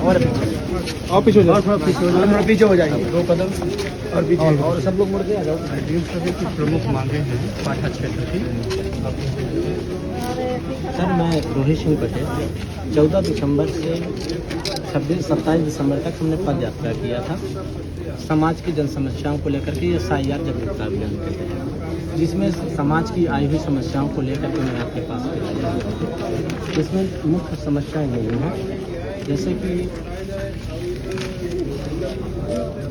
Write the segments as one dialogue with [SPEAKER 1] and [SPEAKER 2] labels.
[SPEAKER 1] और पीछे थोड़ा पीछे हो जाएंगे 2 कदम और पीछे और सब लोग मुड़ के आ जाओ। की प्रमुख मांगे हैं पाठा क्षेत्र की।
[SPEAKER 2] सर मैं रोहित सिंह पटेल 14 दिसंबर से 27 दिसंबर तक हमने पद यात्रा किया था समाज की जन समस्याओं को लेकर के SIR जागरूकता अभियान के तहत, जिसमें समाज की आई हुई समस्याओं को लेकर के मैं आपके पास आया। इसमें मुख्य समस्याएं नहीं हैं, जैसे कि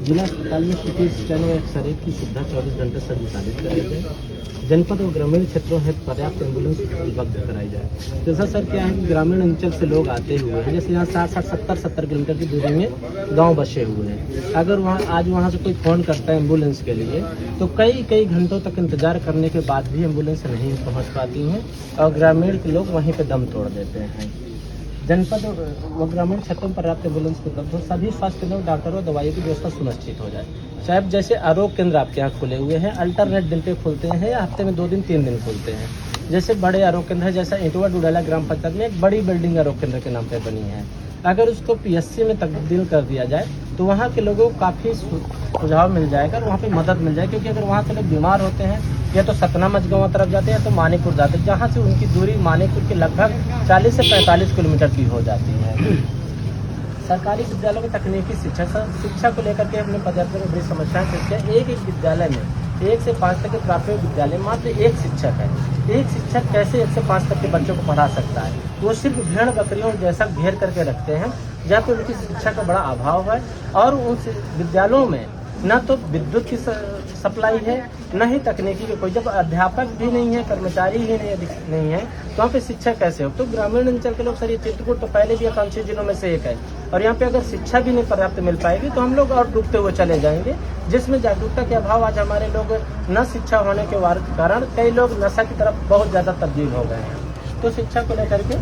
[SPEAKER 2] जिला अस्पताल में CT स्कैन व एक्सरे की सुविधा 24 घंटे संचालित कराई जाए। जनपद और ग्रामीण क्षेत्रों में पर्याप्त एम्बुलेंस उपलब्ध कराई जाए। जैसा सर क्या है कि ग्रामीण अंचल से लोग आते हुए हैं, जैसे यहाँ 60-70 किलोमीटर की दूरी में गांव बसे हुए हैं। अगर वहाँ से कोई फ़ोन करता है एम्बुलेंस के लिए तो कई घंटों तक इंतजार करने के बाद भी एम्बुलेंस नहीं पहुँच पाती हैं और ग्रामीण के लोग वहीं पर दम तोड़ देते हैं। जनपद व ग्रामीण क्षेत्रों में पर्याप्त एम्बुलेंस उपलब्ध हो, सभी स्वास्थ्य केंद्रों डॉक्टरों और दवाइयों की व्यवस्था सुनिश्चित हो जाए। साहब जैसे आरोग्य केंद्र आपके यहाँ खुले हुए हैं, अल्टरनेट दिन पे खुलते हैं या हफ्ते में 2 दिन 3 दिन खुलते हैं। जैसे बड़े आरोग्य केंद्र है, जैसा इटवा डुडाला ग्राम पंचायत में एक बड़ी बिल्डिंग आरोग्य केंद्र के नाम पे बनी है, अगर उसको PSC में तब्दील कर दिया जाए तो वहाँ के लोगों को काफ़ी सुझाव मिल जाएगा और वहाँ पे मदद मिल जाएगी। क्योंकि अगर वहाँ के लोग बीमार होते हैं या तो सतना मझगांव तरफ जाते हैं या तो मानेपुर जाते हैं, जहाँ से उनकी दूरी मानेपुर के लगभग 40 से 45 किलोमीटर की हो जाती है। सरकारी विद्यालयों में तकनीकी शिक्षा को लेकर के हमने पदयात्रा में बड़ी समस्याएं पेश किया। एक विद्यालय में 1 से 5 तक के प्राथमिक विद्यालय मात्र 1 शिक्षक है। एक शिक्षक कैसे 1 से 5 तक के बच्चों को पढ़ा सकता है? वो सिर्फ भेड़ बकरियों जैसा घेर करके रखते हैं, जहाँ पे उनकी शिक्षा का बड़ा अभाव है और उन विद्यालयों में न तो विद्युत की सप्लाई है, न ही तकनीकी की कोई। जब अध्यापक भी नहीं है, कर्मचारी ही नहीं है तो वहाँ पे शिक्षा कैसे हो? तो ग्रामीण अंचल के लोग सर, ये चित्रकूट तो पहले भी आकांक्षी जिलों में से एक है और यहाँ पे अगर शिक्षा भी नहीं पर्याप्त मिल पाएगी तो हम लोग और डूबते हुए चले जाएंगे, जिसमें जागरूकता के अभाव आज हमारे लोग न शिक्षा होने के कारण कई लोग नशा की तरफ बहुत ज़्यादा तब्दील हो गए हैं। तो शिक्षा को लेकर के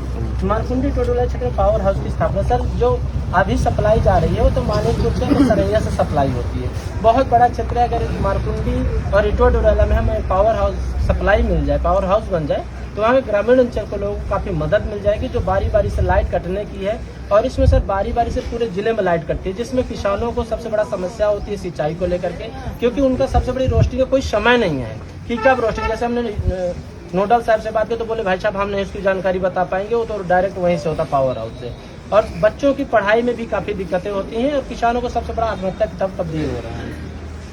[SPEAKER 2] मारकुंडी टोडोला क्षेत्र में पावर हाउस की स्थापना सर जो अभी सप्लाई जा रही है वो तो मानेपुर से सरैया से सप्लाई होती है। बहुत बड़ा क्षेत्र है, अगर मारकुंडी और इटवा डोडाला में हमें पावर हाउस सप्लाई मिल जाए, पावर हाउस बन जाए तो वहाँ ग्रामीण अंचल को लोगों को काफ़ी मदद मिल जाएगी। जो बारी बारी से लाइट कटने की है और इसमें सर बारी बारी से पूरे जिले में लाइट कटती है, जिसमें किसानों को सबसे बड़ा समस्या होती है सिंचाई को लेकर के, क्योंकि उनका सबसे बड़ी रोशनी का कोई समय नहीं है कि कब रोशनी। जैसे हमने नोडल साहब से बात की तो बोले भाई साहब हम नहीं इसकी जानकारी बता पाएंगे, वो तो डायरेक्ट वहीं से होता पावर हाउस से। और बच्चों की पढ़ाई में भी काफ़ी दिक्कतें होती हैं और किसानों को सबसे बड़ा आत्महत्या की तरफ तब्दील हो रहा है।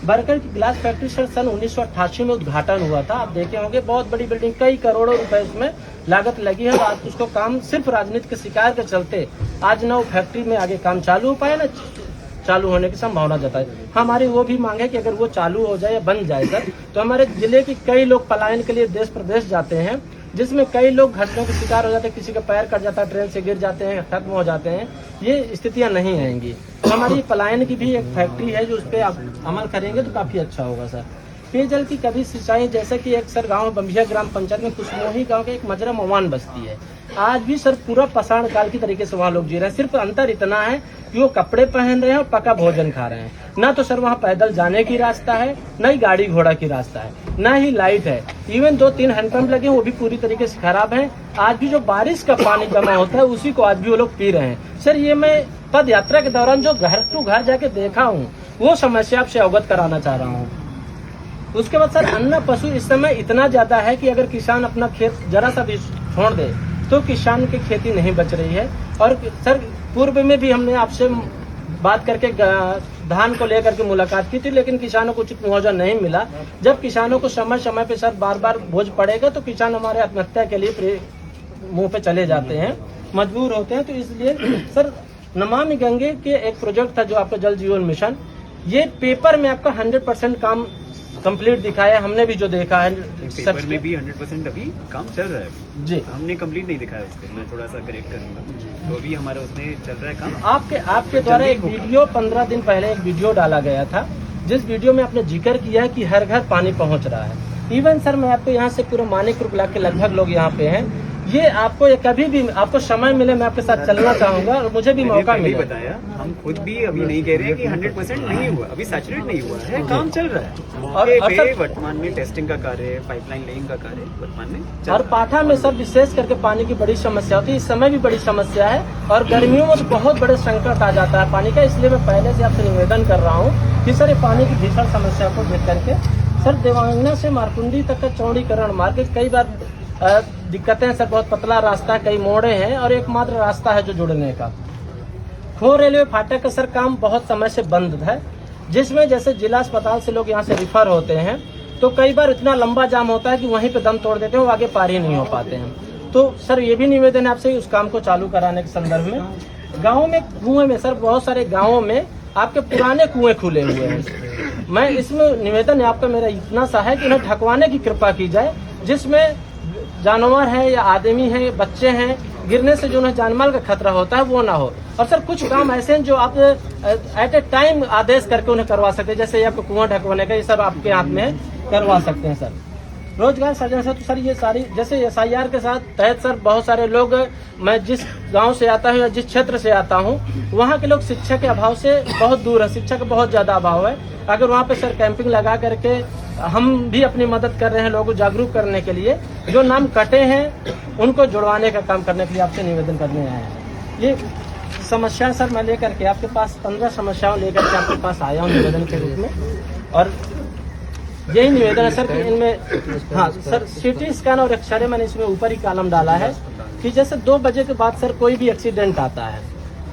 [SPEAKER 2] बरकर की ग्लास फैक्ट्री सन 1988 में उद्घाटन हुआ था, आप देखे होंगे, बहुत बड़ी बिल्डिंग, कई करोड़ों रुपए उसमें लागत लगी है। आज उसको काम सिर्फ राजनीति के शिकार के चलते आज ना वो फैक्ट्री में आगे काम चालू हो पाया, ना चालू होने की संभावना जताई। हमारी वो भी मांग है कि अगर वो चालू हो जाए या बन जाए सर, तो हमारे जिले के कई लोग पलायन के लिए देश प्रदेश जाते हैं, जिसमें कई लोग घटनाओं के शिकार हो जाते हैं, किसी का पैर कट जाता है, ट्रेन से गिर जाते हैं, खत्म हो जाते हैं। ये स्थितियां नहीं आएंगी। तो हमारी पलायन की भी एक फैक्ट्री है जो उस पर आप अमल करेंगे तो काफ़ी अच्छा होगा सर। पेयजल की कभी सिंचाई, जैसे कि एक सर गांव बम्बिया ग्राम पंचायत में कुसमोही गांव के एक मजरा मवान बस्ती है, आज भी सर पूरा पाषाण काल की तरीके से वहाँ लोग जी रहे हैं। सिर्फ अंतर इतना है कि वो कपड़े पहन रहे हैं और पका भोजन खा रहे हैं। ना तो सर वहाँ पैदल जाने की रास्ता है, न ही गाड़ी घोड़ा की रास्ता है, न ही लाइट है। इवन 2-3 हैंडपंप लगे हैं, वो भी पूरी तरीके से खराब हैं। आज भी जो बारिश का पानी जमा होता है उसी को आज भी वो लोग पी रहे हैं। सर ये मैं पद यात्रा के दौरान जो घर टू घर जाके देखा हूँ वो समस्या आपसे अवगत कराना चाह रहा हूँ। उसके बाद सर अन्न पशु इस समय इतना ज्यादा है कि अगर किसान अपना खेत जरा सा भी छोड़ दे तो किसान की खेती नहीं बच रही है। और सर पूर्व में भी हमने आपसे बात करके धान को लेकर के मुलाकात की थी, लेकिन किसानों को उचित मुआवजा नहीं मिला। जब किसानों को समय समय पे सर बार बार बोझ पड़ेगा तो किसान हमारे आत्महत्या के लिए मुंह पे चले जाते हैं, मजबूर होते हैं। तो इसलिए सर नमामि गंगे के एक प्रोजेक्ट था जो आपका जल जीवन मिशन, ये पेपर में आपका 100% काम कंप्लीट दिखाया। हमने भी जो देखा है
[SPEAKER 3] पेपर में भी 100% अभी काम चल रहा है
[SPEAKER 2] जी,
[SPEAKER 3] हमने कंप्लीट नहीं दिखाया उसको, मैं थोड़ा सा करेक्ट करूंगा। तो अभी हमारा उसमें चल रहा है काम।
[SPEAKER 2] आपके द्वारा एक वीडियो 15 दिन पहले एक वीडियो डाला गया था, जिस वीडियो में आपने जिक्र किया है कि हर घर पानी पहुंच रहा है। इवन सर मैं आपको यहाँ से पूरे मानेपुर ब्लॉक के लगभग लोग यहाँ पे हैं, ये आपको ये कभी भी आपको समय मिले मैं आपके साथ चलना चाहूंगा और मुझे भी मौका
[SPEAKER 3] मैंने
[SPEAKER 2] मिले।
[SPEAKER 3] बताया, हम खुद भी अभी नहीं कह रहे हैं कि 100% नहीं हुआ, अभी सैचुरेट नहीं हुआ है, काम चल रहा है।
[SPEAKER 2] और सर-
[SPEAKER 3] वर्तमान में टेस्टिंग का कार्य, पाइपलाइन लेइंग का कार्य वर्तमान में चल
[SPEAKER 2] और
[SPEAKER 3] रहा है।
[SPEAKER 2] पाठा में सर विशेष करके पानी की बड़ी समस्या होती है, इस समय भी बड़ी समस्या है और गर्मियों में तो बहुत बड़े संकट आ जाता है पानी का। इसलिए मैं पहले से आपसे निवेदन कर रहा हूँ कि सर ये पानी की भीषण समस्या को देख करके सर देवांगना से मारकुंडी तक का चौड़ीकरण मार्ग, कई बार दिक्कतें हैं सर, बहुत पतला रास्ता है, कई मोड़े हैं और एकमात्र रास्ता है जो जुड़ने का। खो रेलवे फाटक का सर काम बहुत समय से बंद है, जिसमें जैसे जिला अस्पताल से लोग यहाँ से रिफर होते हैं तो कई बार इतना लंबा जाम होता है कि वहीं पे दम तोड़ देते हैं, वो आगे पार ही नहीं हो पाते हैं। तो सर ये भी निवेदन है आपसे उस काम को चालू कराने के संदर्भ में। गाँव में कुएं में सर बहुत सारे गाँवों में आपके पुराने कुएं खुले हुए हैं। मैं इसमें निवेदन है आपका मेरा इतना सा है कि इन्हें ढकवाने की कृपा की जाए, जिसमें जानवर है या आदमी है, बच्चे हैं, गिरने से जो उन्हें जानमाल का खतरा होता है वो ना हो। और सर कुछ काम ऐसे हैं जो आप एट ए टाइम आदेश करके उन्हें करवा सकते हैं, जैसे आपको कुआं ढकवाने का ये सब आपके हाथ में करवा सकते हैं सर। रोजगार सृजन से तो सर ये सारी जैसे SIR के साथ तहत सर बहुत सारे लोग, मैं जिस गांव से आता हूँ या जिस क्षेत्र से आता हूँ वहाँ के लोग शिक्षा के अभाव से बहुत दूर है, शिक्षा का बहुत ज़्यादा अभाव है। अगर वहाँ पे सर कैंपिंग लगा करके हम भी अपनी मदद कर रहे हैं लोगों को जागरूक करने के लिए, जो नाम कटे हैं उनको जुड़वाने का काम करने के लिए आपसे निवेदन करने आए हैं। ये समस्या सर मैं लेकर के आपके पास 15 समस्याओं लेकर के आपके पास आया हूँ निवेदन के रूप में, और यही निवेदन है सर कि इनमें हाँ सर CT स्कैन और एक्सरे मैंने इसमें ऊपर ही कॉलम डाला है कि जैसे 2 बजे के बाद सर कोई भी एक्सीडेंट आता है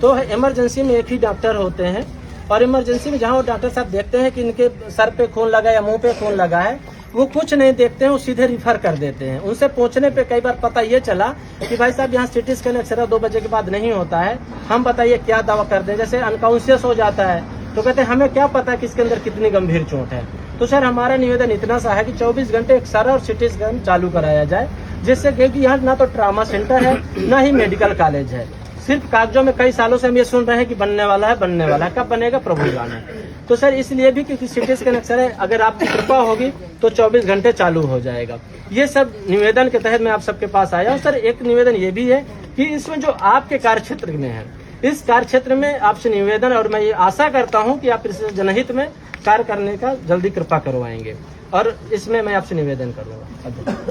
[SPEAKER 2] तो इमरजेंसी में एक ही डॉक्टर होते हैं, और इमरजेंसी में जहाँ वो डॉक्टर साहब देखते हैं कि इनके सर पे खून लगा या मुंह पे खून लगा है, वो कुछ नहीं देखते हैं, वो सीधे रिफर कर देते हैं। उनसे पूछने पे कई बार पता ये चला कि भाई साहब यहाँ CT स्कैन एक्सरे 2 बजे के बाद नहीं होता है, हम बताइए क्या दावा कर दें। जैसे अनकॉन्शियस हो जाता है तो कहते हैं हमें क्या पता कि इसके अंदर कितनी गंभीर चोट है। तो सर हमारा निवेदन इतना सा है कि 24 घंटे एक्सरे और CT स्कैन चालू कराया जाए, जिससे क्योंकि यहाँ ना तो ट्रामा सेंटर है ना ही मेडिकल कॉलेज है, सिर्फ कागजों में कई सालों से हम ये सुन रहे हैं कि बनने वाला है, कब बनेगा प्रभु जाने। तो सर इसलिए भी क्योंकि CT स्कैन एक्सरे अगर आपकी कृपा होगी तो 24 घंटे चालू हो जाएगा। ये सब निवेदन के तहत मैं आप सबके पास आया हूँ। सर एक निवेदन ये भी है कि इसमें जो आपके कार्य क्षेत्र में है, इस कार्य क्षेत्र में आपसे निवेदन, और मैं ये आशा करता हूँ कि आप इस जनहित में कार्य करने का जल्दी कृपा करवाएंगे, और इसमें मैं आपसे निवेदन करूँगा।